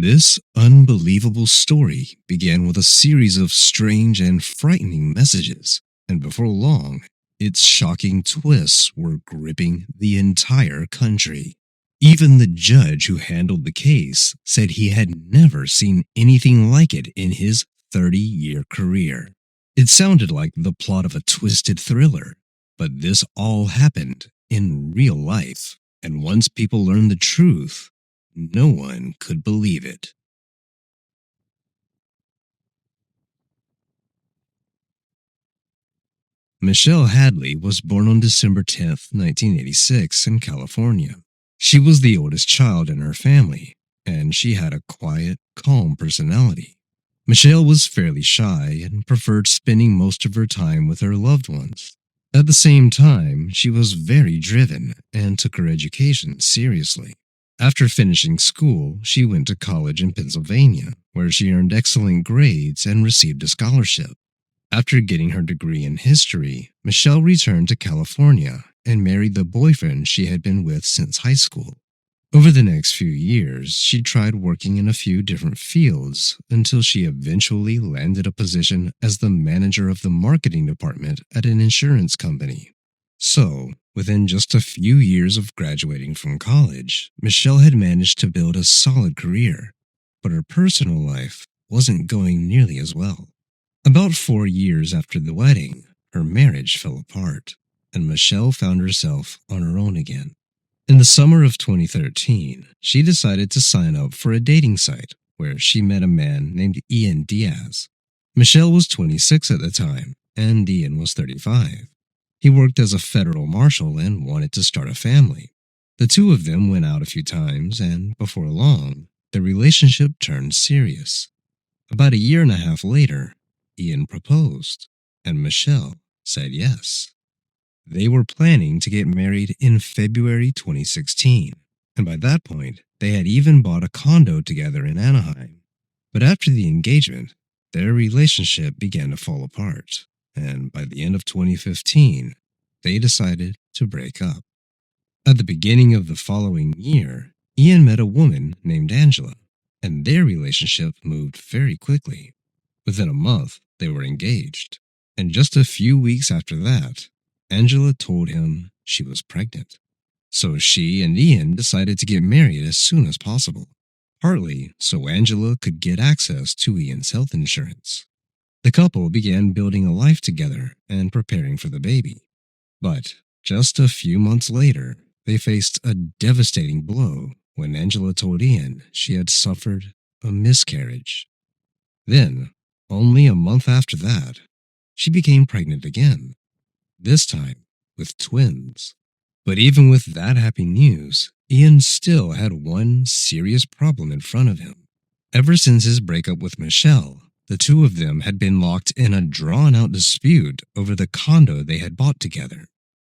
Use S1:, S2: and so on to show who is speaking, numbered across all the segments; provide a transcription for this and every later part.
S1: This unbelievable story began with a series of strange and frightening messages, and before long, its shocking twists were gripping the entire country. Even the judge who handled the case said he had never seen anything like it in his 30-year career. It sounded like the plot of a twisted thriller, but this all happened in real life, and once people learned the truth, no one could believe it. Michelle Hadley was born on December 10th, 1986, in California. She was the oldest child in her family, and she had a quiet, calm personality. Michelle was fairly shy and preferred spending most of her time with her loved ones. At the same time, she was very driven and took her education seriously. After finishing school, she went to college in Pennsylvania, where she earned excellent grades and received a scholarship. After getting her degree in history, Michelle returned to California and married the boyfriend she had been with since high school. Over the next few years, she tried working in a few different fields until she eventually landed a position as the manager of the marketing department at an insurance company. So, within just a few years of graduating from college, Michelle had managed to build a solid career, but her personal life wasn't going nearly as well. About 4 years after the wedding, her marriage fell apart, and Michelle found herself on her own again. In the summer of 2013, she decided to sign up for a dating site where she met a man named Ian Diaz. Michelle was 26 at the time, and Ian was 35. He worked as a federal marshal and wanted to start a family. The two of them went out a few times, and before long, their relationship turned serious. About a year and a half later, Ian proposed, and Michelle said yes. They were planning to get married in February 2016, and by that point, they had even bought a condo together in Anaheim. But after the engagement, their relationship began to fall apart, and by the end of 2015, they decided to break up. At the beginning of the following year, Ian met a woman named Angela, and their relationship moved very quickly. Within a month, they were engaged, and just a few weeks after that, Angela told him she was pregnant. So she and Ian decided to get married as soon as possible, partly so Angela could get access to Ian's health insurance. The couple began building a life together and preparing for the baby. But just a few months later, they faced a devastating blow when Angela told Ian she had suffered a miscarriage. Then, only a month after that, she became pregnant again, this time with twins. But even with that happy news, Ian still had one serious problem in front of him. Ever since his breakup with Michelle, the two of them had been locked in a drawn-out dispute over the condo they had bought together.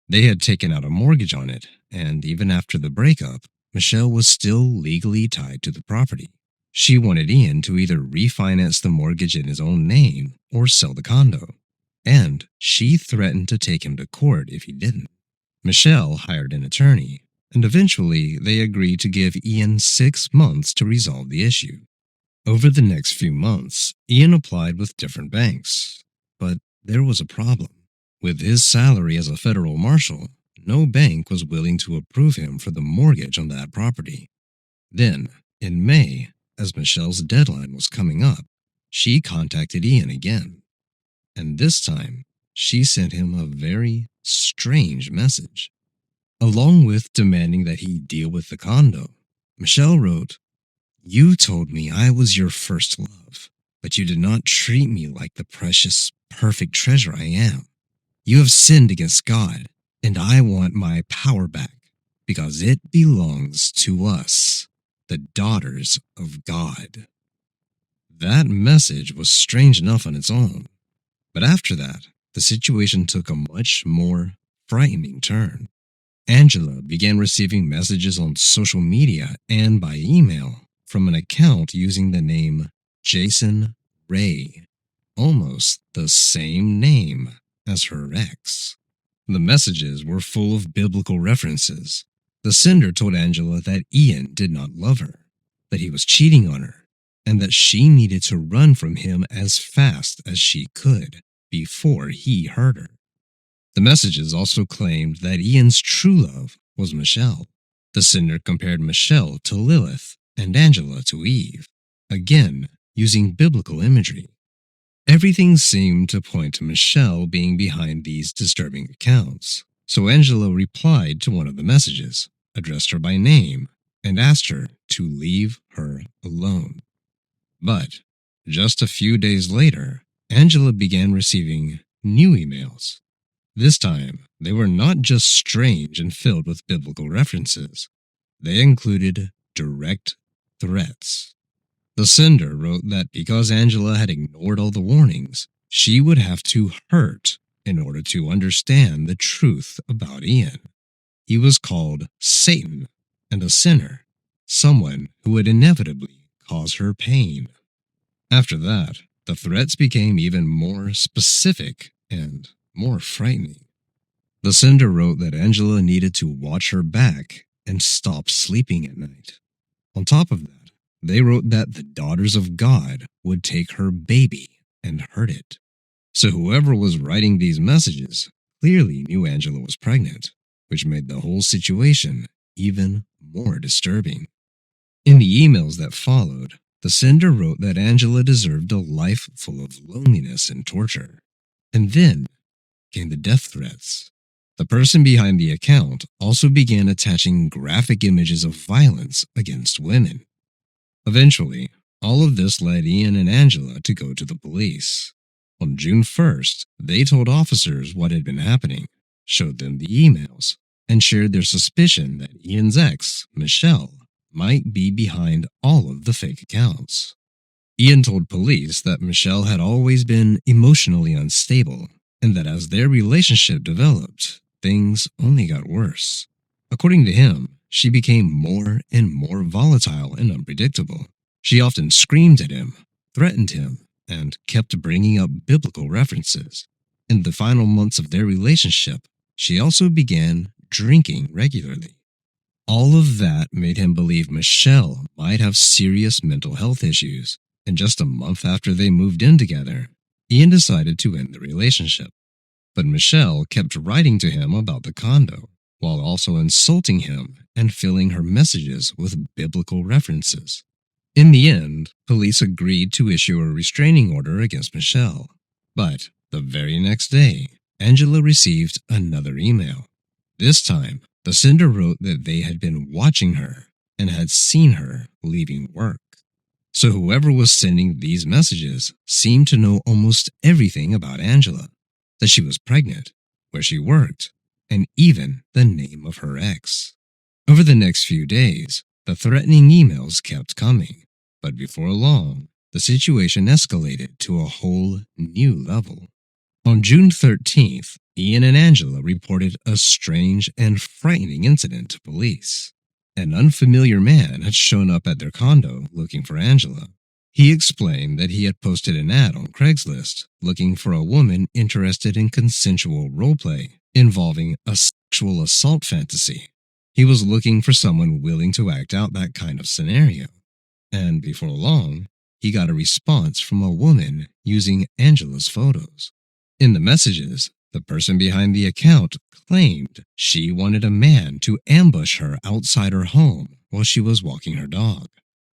S1: They had taken out a mortgage on it, and even after the breakup, Michelle was still legally tied to the property. She wanted Ian to either refinance the mortgage in his own name or sell the condo, and she threatened to take him to court if he didn't. Michelle hired an attorney, and eventually they agreed to give Ian 6 months to resolve the issue. Over the next few months, Ian applied with different banks, but there was a problem. With his salary as a federal marshal, no bank was willing to approve him for the mortgage on that property. Then, in May, as Michelle's deadline was coming up, she contacted Ian again. And this time, she sent him a very strange message. Along with demanding that he deal with the condo, Michelle wrote, "You told me I was your first love, but you did not treat me like the precious, perfect treasure I am. You have sinned against God, and I want my power back, because it belongs to us, the daughters of God." That message was strange enough on its own, but after that, the situation took a much more frightening turn. Angela began receiving messages on social media and by email from an account using the name Jason Ray, almost the same name as her ex. The messages were full of biblical references. The sender told Angela that Ian did not love her. that he was cheating on her, and that she needed to run from him as fast as she could before he hurt her. The messages also claimed that Ian's true love was Michelle. The sender compared Michelle to Lilith and Angela to Eve, again using biblical imagery. Everything seemed to point to Michelle being behind these disturbing accounts, so Angela replied to one of the messages, addressed her by name, and asked her to leave her alone. But just a few days later, Angela began receiving new emails. This time, they were not just strange and filled with biblical references. They included direct threats. The sender wrote that because Angela had ignored all the warnings, she would have to hurt in order to understand the truth about Ian. He was called Satan and a sinner, someone who would inevitably cause her pain. After that, the threats became even more specific and more frightening. The sender wrote that Angela needed to watch her back and stop sleeping at night. On top of that, they wrote that the daughters of God would take her baby and hurt it. So whoever was writing these messages clearly knew Angela was pregnant, which made the whole situation even more disturbing. In the emails that followed, the sender wrote that Angela deserved a life full of loneliness and torture. And then came the death threats. The person behind the account also began attaching graphic images of violence against women. Eventually, all of this led Ian and Angela to go to the police. On June 1st, they told officers what had been happening, showed them the emails, and shared their suspicion that Ian's ex, Michelle, might be behind all of the fake accounts. Ian told police that Michelle had always been emotionally unstable, and that as their relationship developed, things only got worse. According to him, she became more and more volatile and unpredictable. She often screamed at him, threatened him, and kept bringing up biblical references. In the final months of their relationship, she also began drinking regularly. All of that made him believe Michelle might have serious mental health issues, and just a month after they moved in together, Ian decided to end the relationship. But Michelle kept writing to him about the condo, while also insulting him and filling her messages with biblical references. In the end, police agreed to issue a restraining order against Michelle. But the very next day, Angela received another email. This time, the sender wrote that they had been watching her and had seen her leaving work. So whoever was sending these messages seemed to know almost everything about Angela, that she was pregnant, where she worked, and even the name of her ex. Over the next few days, the threatening emails kept coming, but before long, the situation escalated to a whole new level. On June 13th, Ian and Angela reported a strange and frightening incident to police. An unfamiliar man had shown up at their condo looking for Angela. He explained that he had posted an ad on Craigslist looking for a woman interested in consensual roleplay involving a sexual assault fantasy. He was looking for someone willing to act out that kind of scenario. And before long, he got a response from a woman using Angela's photos. In the messages, the person behind the account claimed she wanted a man to ambush her outside her home while she was walking her dog,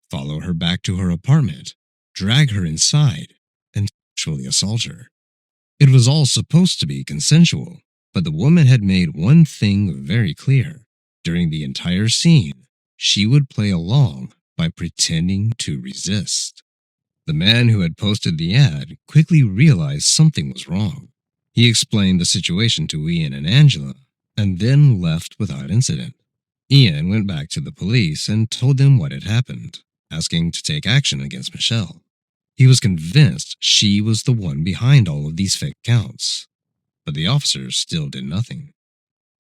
S1: follow her back to her apartment, drag her inside, and sexually assault her. It was all supposed to be consensual, but the woman had made one thing very clear. During the entire scene, she would play along by pretending to resist. The man who had posted the ad quickly realized something was wrong. He explained the situation to Ian and Angela, and then left without incident. Ian went back to the police and told them what had happened, asking to take action against Michelle. He was convinced she was the one behind all of these fake accounts, but the officers still did nothing.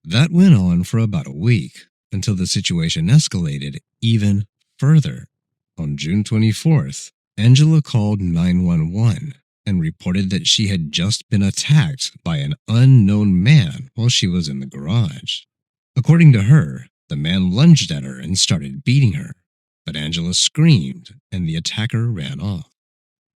S1: That went on for about a week until the situation escalated even further. On June 24th, Angela called 911 and reported that she had just been attacked by an unknown man while she was in the garage. According to her, the man lunged at her and started beating her. but Angela screamed and the attacker ran off.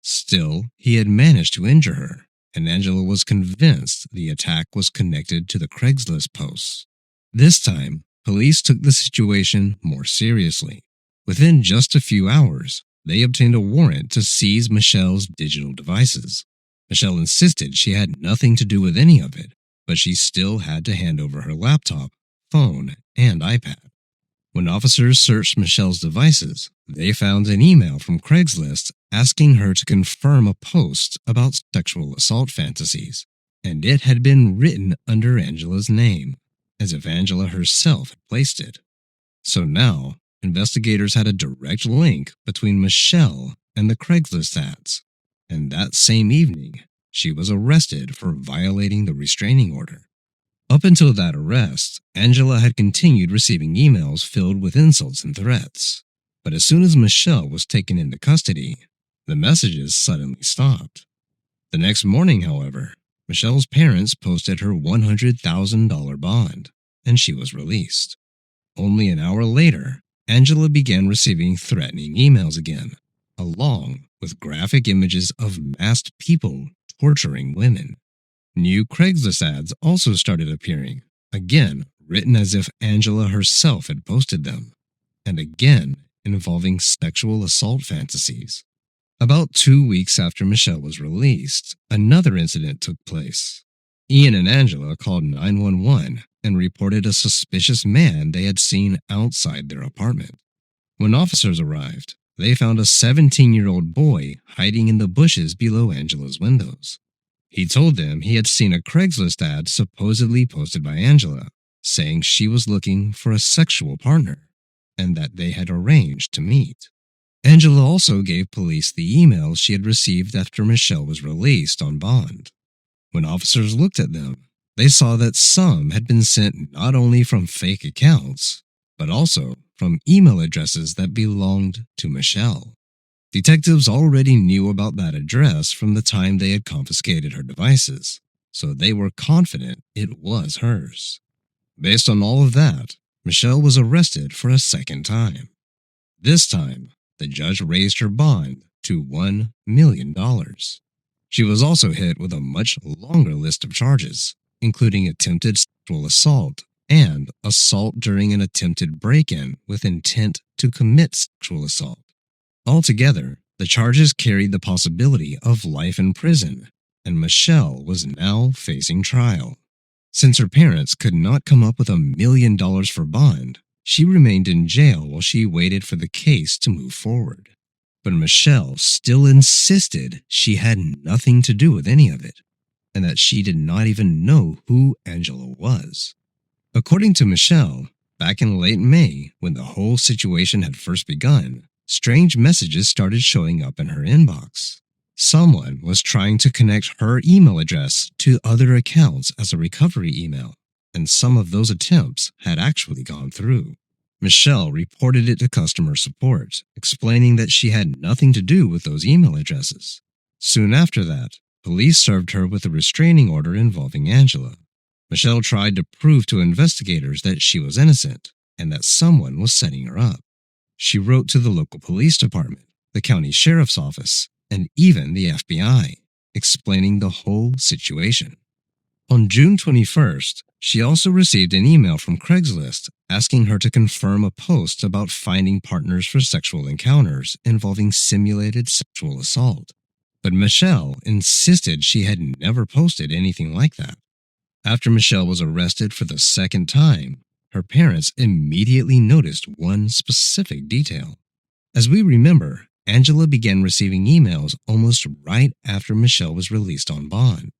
S1: Still, he had managed to injure her, and Angela was convinced the attack was connected to the Craigslist posts. This time, police took the situation more seriously. Within just a few hours, they obtained a warrant to seize Michelle's digital devices. Michelle insisted she had nothing to do with any of it, but she still had to hand over her laptop, phone, and iPad. When officers searched Michelle's devices, they found an email from Craigslist asking her to confirm a post about sexual assault fantasies, and it had been written under Angela's name, as if Angela herself had placed it. So now, investigators had a direct link between Michelle and the Craigslist ads, and that same evening, she was arrested for violating the restraining order. Up until that arrest, Angela had continued receiving emails filled with insults and threats. But as soon as Michelle was taken into custody, the messages suddenly stopped. The next morning, however, Michelle's parents posted her $100,000 bond, and she was released. Only an hour later, Angela began receiving threatening emails again, along with graphic images of masked people torturing women. New Craigslist ads also started appearing, again written as if Angela herself had posted them, and again involving sexual assault fantasies. About 2 weeks after Michelle was released, another incident took place. Ian and Angela called 911 and reported a suspicious man they had seen outside their apartment. When officers arrived, they found a 17-year-old boy hiding in the bushes below Angela's windows. He told them he had seen a Craigslist ad supposedly posted by Angela, saying she was looking for a sexual partner, and that they had arranged to meet. Angela also gave police the emails she had received after Michelle was released on bond. When officers looked at them, they saw that some had been sent not only from fake accounts, but also from email addresses that belonged to Michelle. Detectives already knew about that address from the time they had confiscated her devices, so they were confident it was hers. Based on all of that, Michelle was arrested for a second time. This time, the judge raised her bond to $1 million. She was also hit with a much longer list of charges, including attempted sexual assault and assault during an attempted break-in with intent to commit sexual assault. Altogether, the charges carried the possibility of life in prison, and Michelle was now facing trial. Since her parents could not come up with $1 million for bond, she remained in jail while she waited for the case to move forward. But Michelle still insisted she had nothing to do with any of it, and that she did not even know who Angela was. According to Michelle, back in late May, when the whole situation had first begun, strange messages started showing up in her inbox. Someone was trying to connect her email address to other accounts as a recovery email, and some of those attempts had actually gone through. Michelle reported it to customer support, explaining that she had nothing to do with those email addresses. Soon after that, police served her with a restraining order involving Angela. Michelle tried to prove to investigators that she was innocent and that someone was setting her up. She wrote to the local police department, the county sheriff's office, and even the FBI, explaining the whole situation. On June 21st, she also received an email from Craigslist asking her to confirm a post about finding partners for sexual encounters involving simulated sexual assault. But Michelle insisted she had never posted anything like that. After Michelle was arrested for the second time, her parents immediately noticed one specific detail. As we remember, Angela began receiving emails almost right after Michelle was released on bond.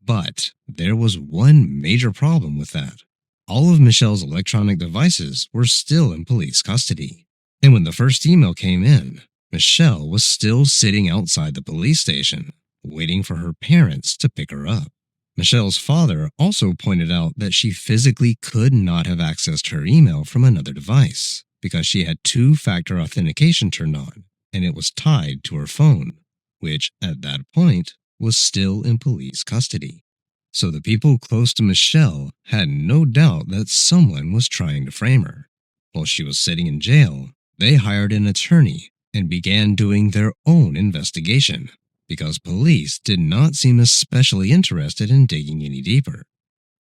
S1: But there was one major problem with that. All of Michelle's electronic devices were still in police custody. And when the first email came in, Michelle was still sitting outside the police station, waiting for her parents to pick her up. Michelle's father also pointed out that she physically could not have accessed her email from another device because she had two-factor authentication turned on, and it was tied to her phone, which, at that point, was still in police custody. So the people close to Michelle had no doubt that someone was trying to frame her. While she was sitting in jail, They hired an attorney and began doing their own investigation because police did not seem especially interested in digging any deeper.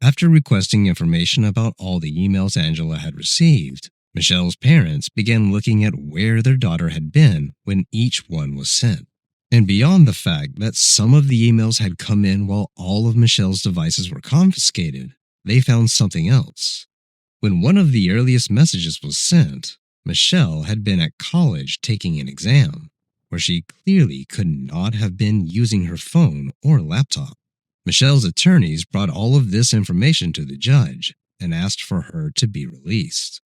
S1: After requesting information about all the emails Angela had received, Michelle's parents began looking at where their daughter had been when each one was sent. And beyond the fact that some of the emails had come in while all of Michelle's devices were confiscated, they found something else. When one of the earliest messages was sent, Michelle had been at college taking an exam, where she clearly could not have been using her phone or laptop. Michelle's attorneys brought all of this information to the judge and asked for her to be released.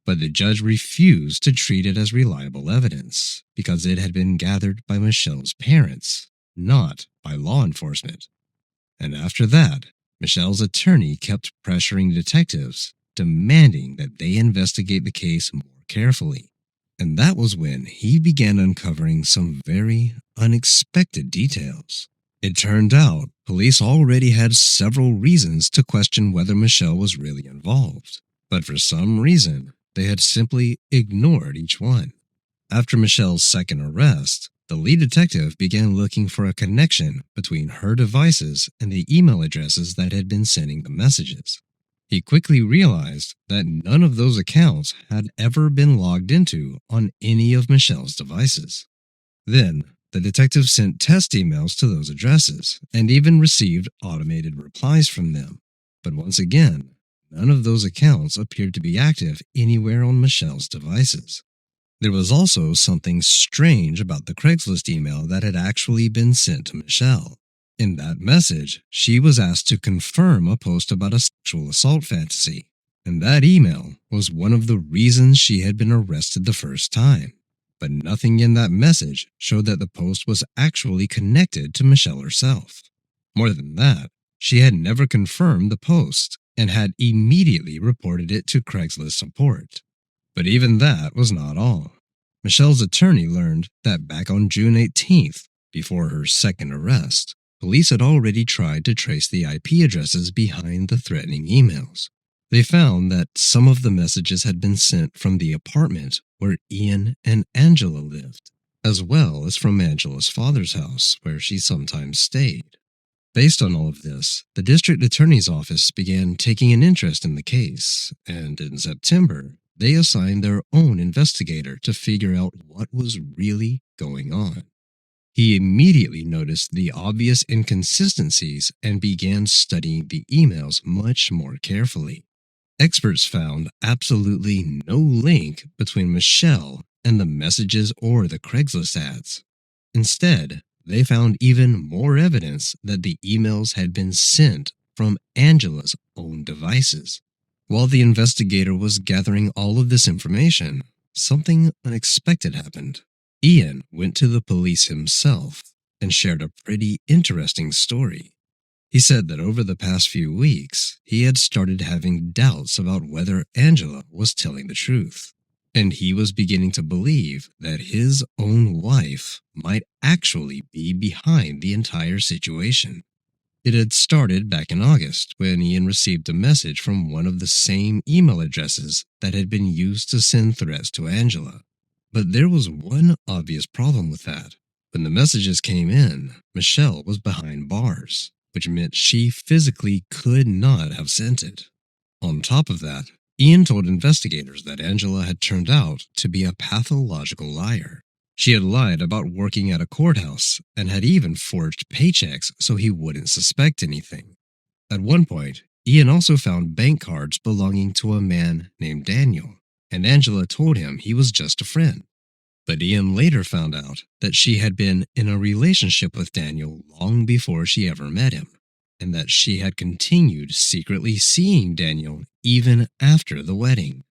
S1: But the judge refused to treat it as reliable evidence because it had been gathered by Michelle's parents, not by law enforcement. And after that, Michelle's attorney kept pressuring detectives, demanding that they investigate the case more carefully. And that was when he began uncovering some very unexpected details. It turned out police already had several reasons to question whether Michelle was really involved, but for some reason, they had simply ignored each one. After Michelle's second arrest, the lead detective began looking for a connection between her devices and the email addresses that had been sending the messages. He quickly realized that none of those accounts had ever been logged into on any of Michelle's devices. Then, the detective sent test emails to those addresses and even received automated replies from them. But once again, none of those accounts appeared to be active anywhere on Michelle's devices. There was also something strange about the Craigslist email that had actually been sent to Michelle. In that message, she was asked to confirm a post about a sexual assault fantasy, and that email was one of the reasons she had been arrested the first time. But nothing in that message showed that the post was actually connected to Michelle herself. More than that, she had never confirmed the post and had immediately reported it to Craigslist support. But even that was not all. Michelle's attorney learned that back on June 18th, before her second arrest, police had already tried to trace the IP addresses behind the threatening emails. They found that some of the messages had been sent from the apartment where Ian and Angela lived, as well as from Angela's father's house where she sometimes stayed. Based on all of this, the district attorney's office began taking an interest in the case, and in September, they assigned their own investigator to figure out what was really going on. He immediately noticed the obvious inconsistencies and began studying the emails much more carefully. Experts found absolutely no link between Michelle and the messages or the Craigslist ads. Instead, they found even more evidence that the emails had been sent from Angela's own devices. While the investigator was gathering all of this information, something unexpected happened. Ian went to the police himself and shared a pretty interesting story. He said that over the past few weeks, he had started having doubts about whether Angela was telling the truth, and he was beginning to believe that his own wife might actually be behind the entire situation. It had started back in August when Ian received a message from one of the same email addresses that had been used to send threats to Angela. But there was one obvious problem with that. When the messages came in, Michelle was behind bars, which meant she physically could not have sent it. On top of that, Ian told investigators that Angela had turned out to be a pathological liar. She had lied about working at a courthouse and had even forged paychecks so he wouldn't suspect anything. At one point, Ian also found bank cards belonging to a man named Daniel, and Angela told him he was just a friend. But Ian later found out that she had been in a relationship with Daniel long before she ever met him, and that she had continued secretly seeing Daniel even after the wedding.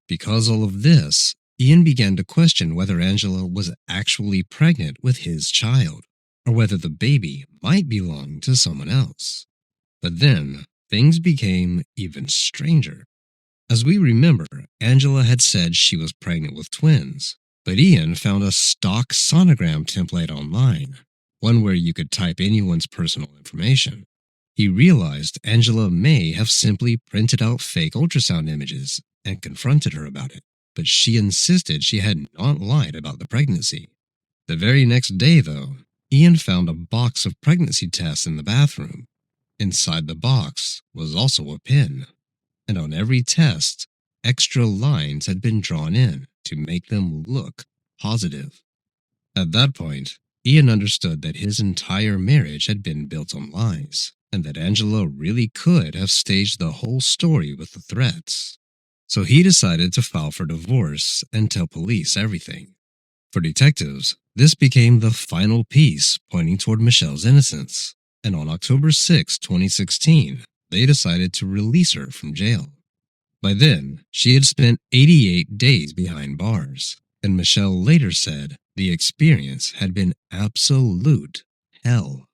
S1: Because all of this, Ian began to question whether Angela was actually pregnant with his child, or whether the baby might belong to someone else. But then, things became even stranger. As we remember, Angela had said she was pregnant with twins, but Ian found a stock sonogram template online, one where you could type anyone's personal information. He realized Angela may have simply printed out fake ultrasound images and confronted her about it. but she insisted she had not lied about the pregnancy. The very next day, though, Ian found a box of pregnancy tests in the bathroom. Inside the box was also a pin, and on every test, extra lines had been drawn in to make them look positive. At that point, Ian understood that his entire marriage had been built on lies, and that Angela really could have staged the whole story with the threats. So he decided to file for divorce and tell police everything. For detectives, this became the final piece pointing toward Michelle's innocence, and on October 6, 2016, they decided to release her from jail. By then, she had spent 88 days behind bars, and Michelle later said the experience had been absolute hell.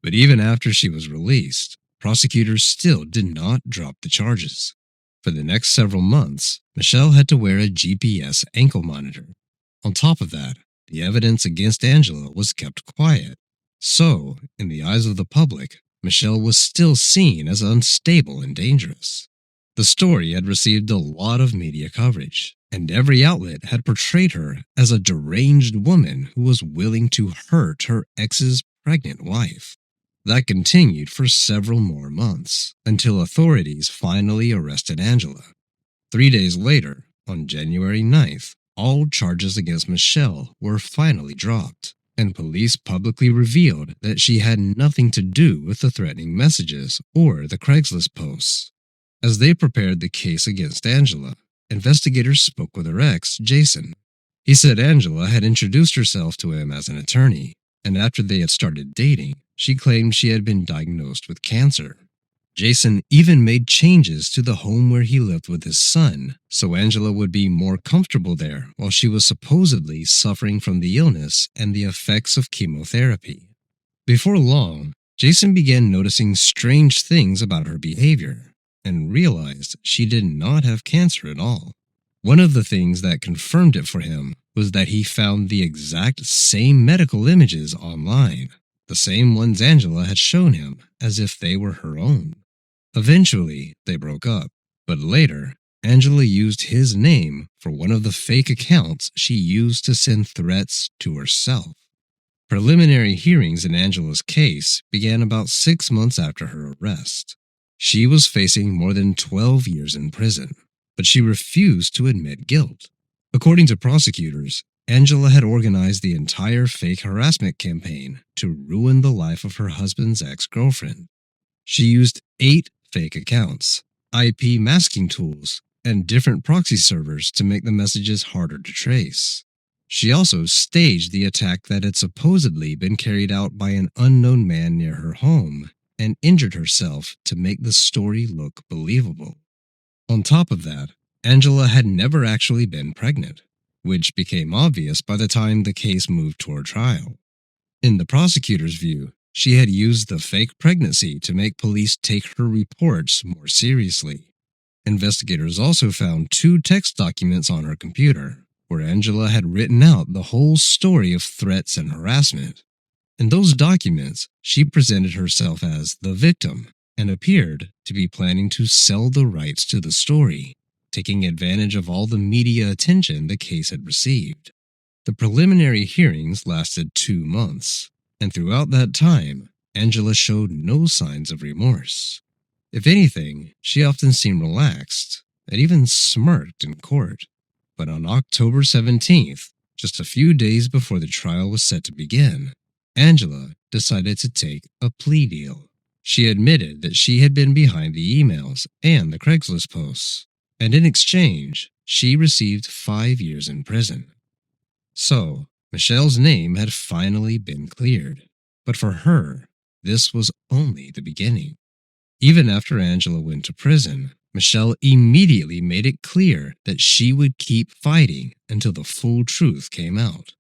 S1: But even after she was released, prosecutors still did not drop the charges. For the next several months, Michelle had to wear a GPS ankle monitor. On top of that, the evidence against Angela was kept quiet. So, in the eyes of the public, Michelle was still seen as unstable and dangerous. The story had received a lot of media coverage, and every outlet had portrayed her as a deranged woman who was willing to hurt her ex's pregnant wife. That continued for several more months, until authorities finally arrested Angela. 3 days later, on January 9th, all charges against Michelle were finally dropped, and police publicly revealed that she had nothing to do with the threatening messages or the Craigslist posts. As they prepared the case against Angela, investigators spoke with her ex, Jason. He said Angela had introduced herself to him as an attorney, and after they had started dating, she claimed she had been diagnosed with cancer. Jason even made changes to the home where he lived with his son, so Angela would be more comfortable there while she was supposedly suffering from the illness and the effects of chemotherapy. Before long, Jason began noticing strange things about her behavior and realized she did not have cancer at all. One of the things that confirmed it for him was that he found the exact same medical images online, the same ones Angela had shown him as if they were her own. Eventually, they broke up, but later, Angela used his name for one of the fake accounts she used to send threats to herself. Preliminary hearings in Angela's case began about 6 months after her arrest. She was facing more than 12 years in prison, but she refused to admit guilt. According to prosecutors, Angela had organized the entire fake harassment campaign to ruin the life of her husband's ex-girlfriend. She used 8 fake accounts, IP masking tools, and different proxy servers to make the messages harder to trace. She also staged the attack that had supposedly been carried out by an unknown man near her home and injured herself to make the story look believable. On top of that, Angela had never actually been pregnant, which became obvious by the time the case moved toward trial. In the prosecutor's view, she had used the fake pregnancy to make police take her reports more seriously. Investigators also found 2 text documents on her computer, where Angela had written out the whole story of threats and harassment. In those documents, she presented herself as the victim and appeared to be planning to sell the rights to the story, taking advantage of all the media attention the case had received. The preliminary hearings lasted 2 months, and throughout that time, Angela showed no signs of remorse. If anything, she often seemed relaxed and even smirked in court. But on October 17th, just a few days before the trial was set to begin, Angela decided to take a plea deal. She admitted that she had been behind the emails and the Craigslist posts, and in exchange, she received 5 years in prison. So, Michelle's name had finally been cleared, but for her, this was only the beginning. Even after Angela went to prison, Michelle immediately made it clear that she would keep fighting until the full truth came out.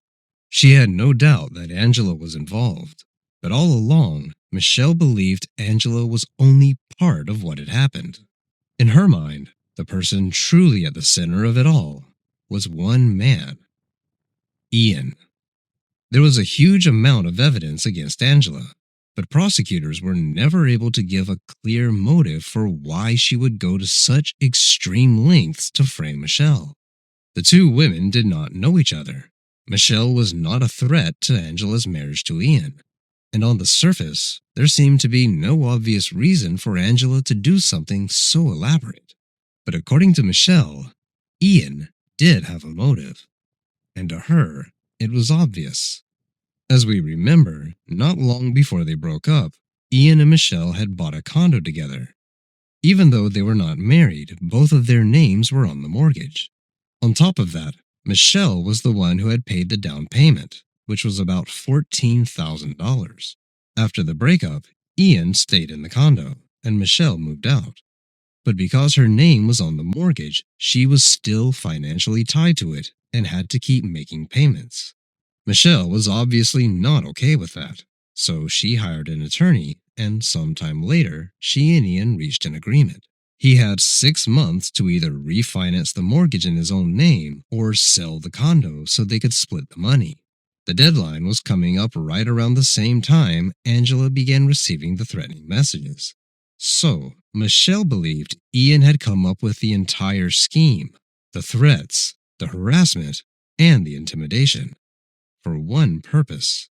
S1: She had no doubt that Angela was involved, but all along, Michelle believed Angela was only part of what had happened. In her mind, the person truly at the center of it all was one man, Ian. There was a huge amount of evidence against Angela, but prosecutors were never able to give a clear motive for why she would go to such extreme lengths to frame Michelle. The two women did not know each other. Michelle was not a threat to Angela's marriage to Ian, and on the surface, there seemed to be no obvious reason for Angela to do something so elaborate. But according to Michelle, Ian did have a motive, and to her, it was obvious. As we remember, not long before they broke up, Ian and Michelle had bought a condo together. Even though they were not married, both of their names were on the mortgage. On top of that, Michelle was the one who had paid the down payment, which was about $14,000. After the breakup, Ian stayed in the condo, and Michelle moved out. But because her name was on the mortgage, she was still financially tied to it and had to keep making payments. Michelle was obviously not okay with that, so she hired an attorney, and sometime later, she and Ian reached an agreement. He had 6 months to either refinance the mortgage in his own name or sell the condo so they could split the money. The deadline was coming up right around the same time Angela began receiving the threatening messages. So, Michelle believed Ian had come up with the entire scheme, the threats, the harassment, and the intimidation, for one purpose: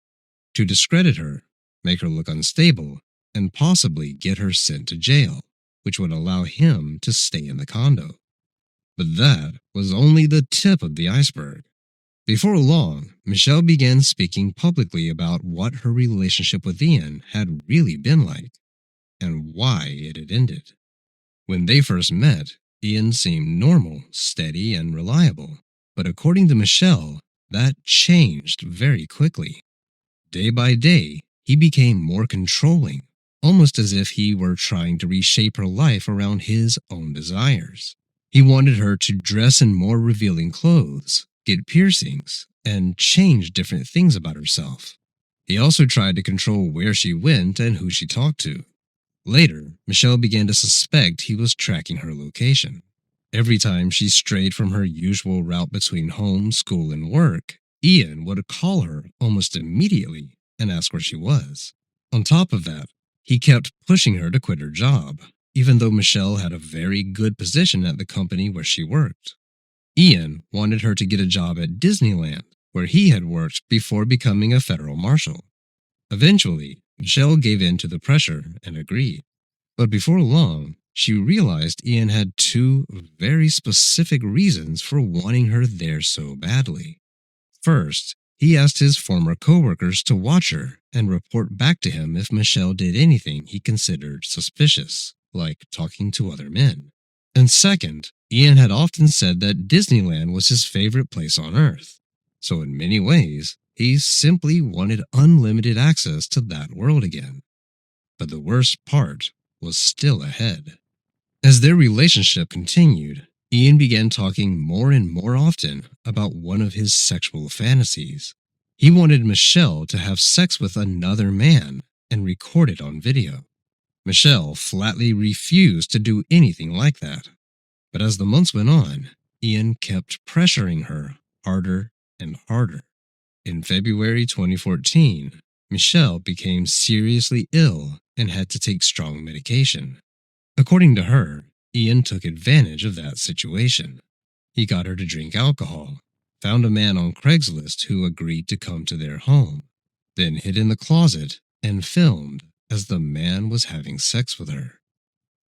S1: to discredit her, make her look unstable, and possibly get her sent to jail, which would allow him to stay in the condo. But that was only the tip of the iceberg. Before long, Michelle began speaking publicly about what her relationship with Ian had really been like, and why it had ended. When they first met, Ian seemed normal, steady, and reliable, but according to Michelle, that changed very quickly. Day by day, he became more controlling, almost as if he were trying to reshape her life around his own desires. He wanted her to dress in more revealing clothes, get piercings, and change different things about herself. He also tried to control where she went and who she talked to. Later, Michelle began to suspect he was tracking her location. Every time she strayed from her usual route between home, school, and work, Ian would call her almost immediately and ask where she was. On top of that, he kept pushing her to quit her job, even though Michelle had a very good position at the company where she worked. Ian wanted her to get a job at Disneyland, where he had worked before becoming a federal marshal. Eventually, Michelle gave in to the pressure and agreed. But before long, she realized Ian had two very specific reasons for wanting her there so badly. First, he asked his former coworkers to watch her and report back to him if Michelle did anything he considered suspicious, like talking to other men. And second, Ian had often said that Disneyland was his favorite place on Earth. So in many ways, he simply wanted unlimited access to that world again. But the worst part was still ahead. As their relationship continued, Ian began talking more and more often about one of his sexual fantasies. He wanted Michelle to have sex with another man and record it on video. Michelle flatly refused to do anything like that. But as the months went on, Ian kept pressuring her harder and harder. In February 2014, Michelle became seriously ill and had to take strong medication. According to her, Ian took advantage of that situation. He got her to drink alcohol, found a man on Craigslist who agreed to come to their home, then hid in the closet and filmed as the man was having sex with her.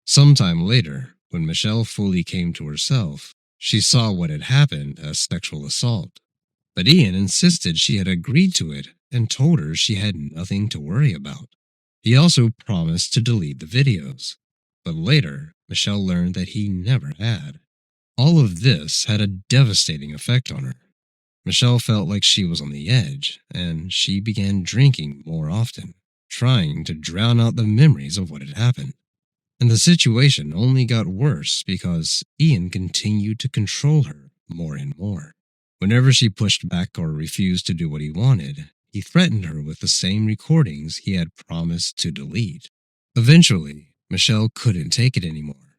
S1: Sometime later, when Michelle fully came to herself, she saw what had happened as sexual assault. But Ian insisted she had agreed to it and told her she had nothing to worry about. He also promised to delete the videos, but later Michelle learned that he never had. All of this had a devastating effect on her. Michelle felt like she was on the edge, and she began drinking more often, trying to drown out the memories of what had happened. And the situation only got worse because Ian continued to control her more and more. Whenever she pushed back or refused to do what he wanted, he threatened her with the same recordings he had promised to delete. Eventually, Michelle couldn't take it anymore.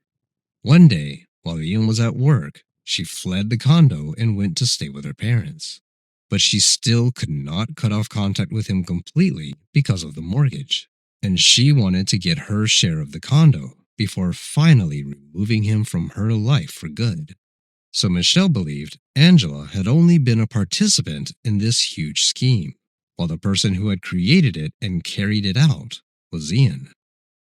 S1: One day, while Ian was at work, she fled the condo and went to stay with her parents. But she still could not cut off contact with him completely because of the mortgage, and she wanted to get her share of the condo before finally removing him from her life for good. So Michelle believed Angela had only been a participant in this huge scheme, while the person who had created it and carried it out was Ian.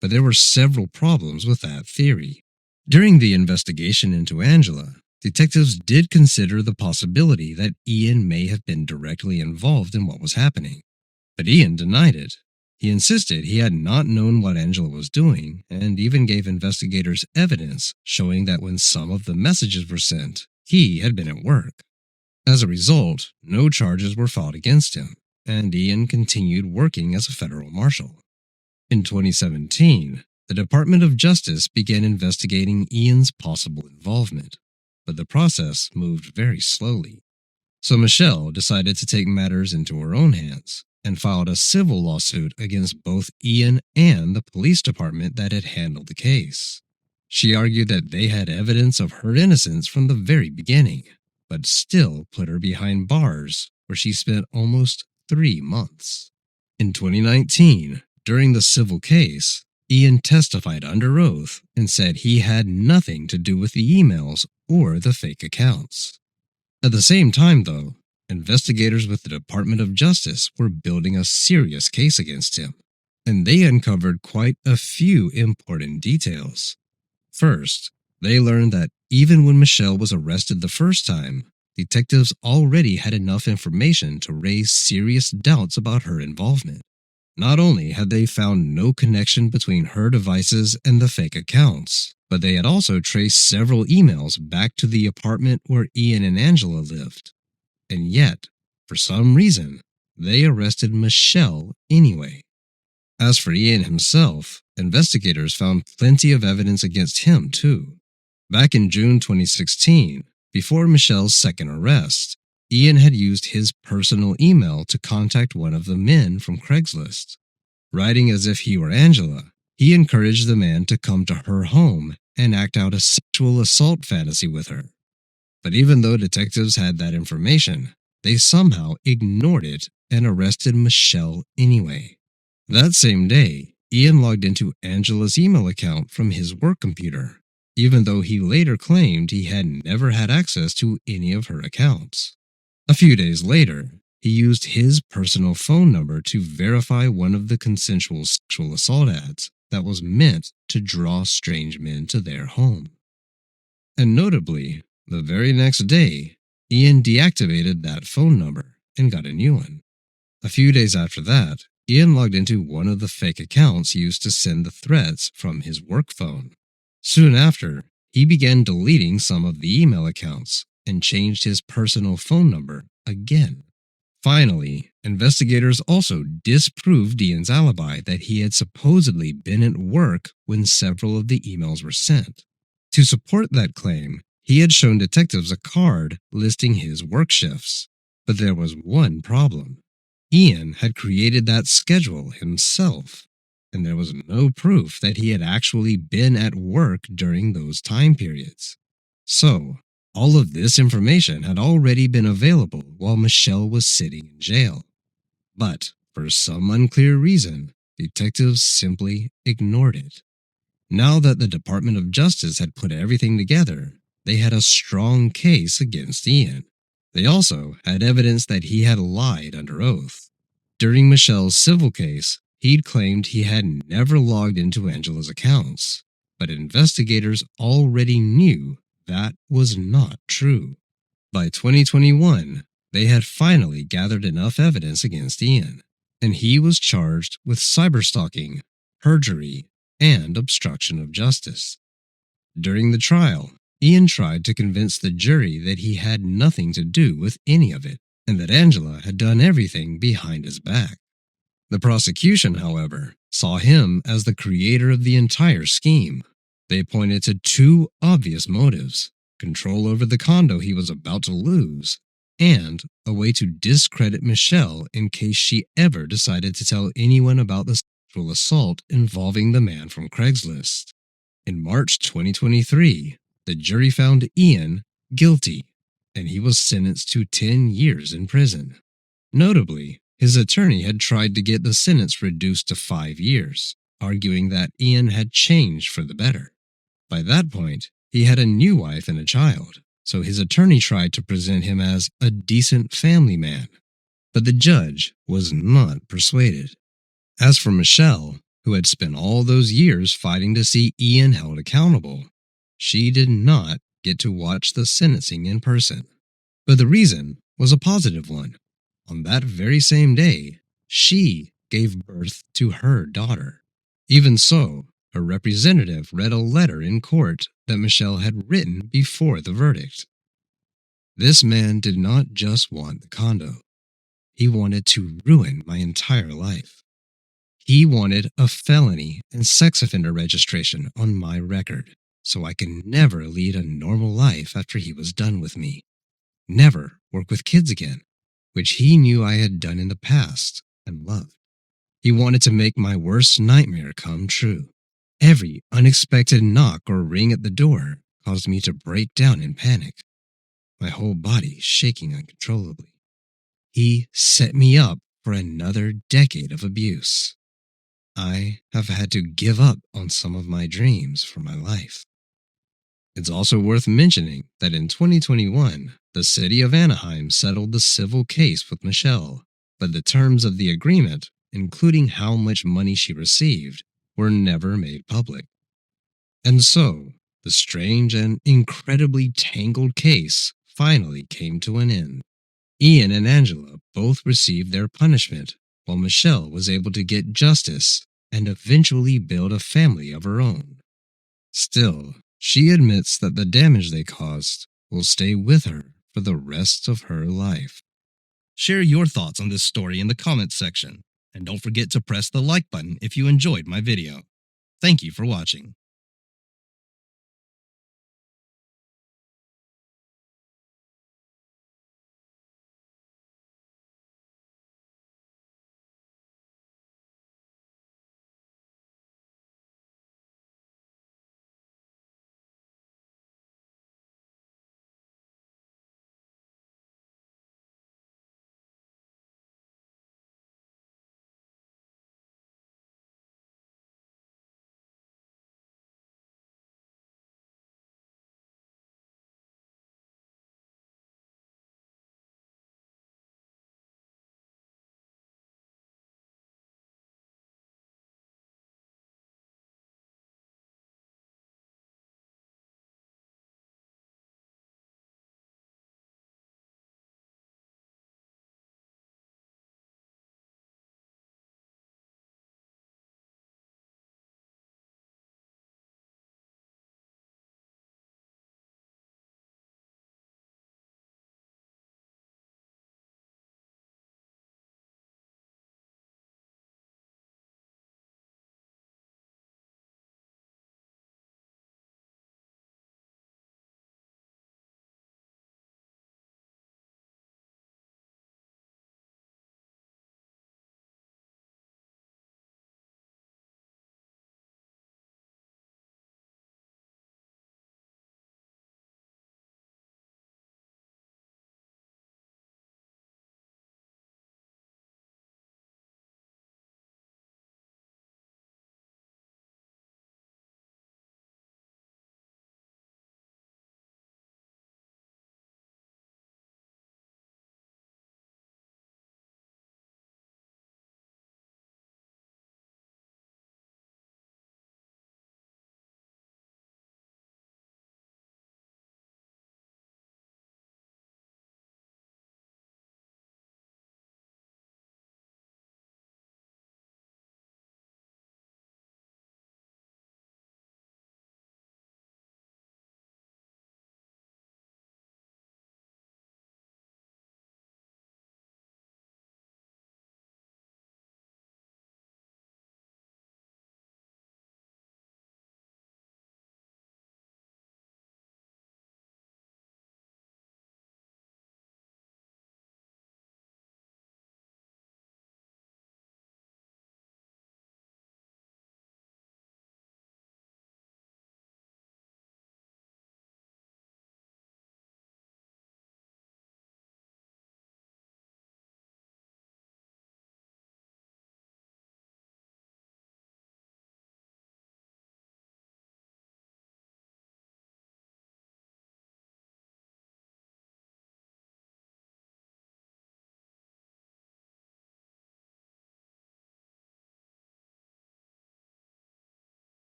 S1: But there were several problems with that theory. During the investigation into Angela, detectives did consider the possibility that Ian may have been directly involved in what was happening. But Ian denied it. He insisted he had not known what Angela was doing and even gave investigators evidence showing that when some of the messages were sent, he had been at work. As a result, no charges were filed against him, and Ian continued working as a federal marshal. In 2017, the Department of Justice began investigating Ian's possible involvement, but the process moved very slowly. So Michelle decided to take matters into her own hands and filed a civil lawsuit against both Ian and the police department that had handled the case. She argued that they had evidence of her innocence from the very beginning, but still put her behind bars where she spent almost 3 months. In 2019, during the civil case, Ian testified under oath and said he had nothing to do with the emails or the fake accounts. At the same time, though, investigators with the Department of Justice were building a serious case against him, and they uncovered quite a few important details. First, they learned that even when Michelle was arrested the first time, detectives already had enough information to raise serious doubts about her involvement. Not only had they found no connection between her devices and the fake accounts, but they had also traced several emails back to the apartment where Ian and Angela lived. And yet, for some reason, they arrested Michelle anyway. As for Ian himself, investigators found plenty of evidence against him too. Back in June 2016, before Michelle's second arrest, Ian had used his personal email to contact one of the men from Craigslist. Writing as if he were Angela, he encouraged the man to come to her home and act out a sexual assault fantasy with her. But even though detectives had that information, they somehow ignored it and arrested Michelle anyway. That same day, Ian logged into Angela's email account from his work computer, even though he later claimed he had never had access to any of her accounts. A few days later, he used his personal phone number to verify one of the consensual sexual assault ads that was meant to draw strange men to their home. And notably, the very next day, Ian deactivated that phone number and got a new one. A few days after that, Ian logged into one of the fake accounts used to send the threats from his work phone. Soon after, he began deleting some of the email accounts and changed his personal phone number again. Finally, investigators also disproved Ian's alibi that he had supposedly been at work when several of the emails were sent. To support that claim, he had shown detectives a card listing his work shifts. But there was one problem. Ian had created that schedule himself, and there was no proof that he had actually been at work during those time periods. So, all of this information had already been available while Michelle was sitting in jail. But, for some unclear reason, detectives simply ignored it. Now that the Department of Justice had put everything together, they had a strong case against Ian. They also had evidence that he had lied under oath. During Michelle's civil case, he'd claimed he had never logged into Angela's accounts, but investigators already knew that was not true. By 2021, they had finally gathered enough evidence against Ian, and he was charged with cyberstalking, perjury, and obstruction of justice. During the trial, Ian tried to convince the jury that he had nothing to do with any of it, and that Angela had done everything behind his back. The prosecution, however, saw him as the creator of the entire scheme. They pointed to two obvious motives: control over the condo he was about to lose, and a way to discredit Michelle in case she ever decided to tell anyone about the sexual assault involving the man from Craigslist. In March 2023, the jury found Ian guilty, and he was sentenced to 10 years in prison. Notably, his attorney had tried to get the sentence reduced to 5 years, arguing that Ian had changed for the better. By that point, he had a new wife and a child, so his attorney tried to present him as a decent family man, but the judge was not persuaded. As for Michelle, who had spent all those years fighting to see Ian held accountable, she did not get to watch the sentencing in person. But the reason was a positive one. On that very same day, she gave birth to her daughter. Even so, her representative read a letter in court that Michelle had written before the verdict. This man did not just want the condo. He wanted to ruin my entire life. He wanted a felony and sex offender registration on my record, so I could never lead a normal life after he was done with me. Never work with kids again, which he knew I had done in the past and loved. He wanted to make my worst nightmare come true. Every unexpected knock or ring at the door caused me to break down in panic, my whole body shaking uncontrollably. He set me up for another decade of abuse. I have had to give up on some of my dreams for my life. It's also worth mentioning that in 2021, the city of Anaheim settled the civil case with Michelle, but the terms of the agreement, including how much money she received, were never made public. And so, the strange and incredibly tangled case finally came to an end. Ian and Angela both received their punishment, while Michelle was able to get justice and eventually build a family of her own. Still, she admits that the damage they caused will stay with her for the rest of her life. Share your thoughts on this story in the comments section, and don't forget to press the like button if you enjoyed my video. Thank you for watching.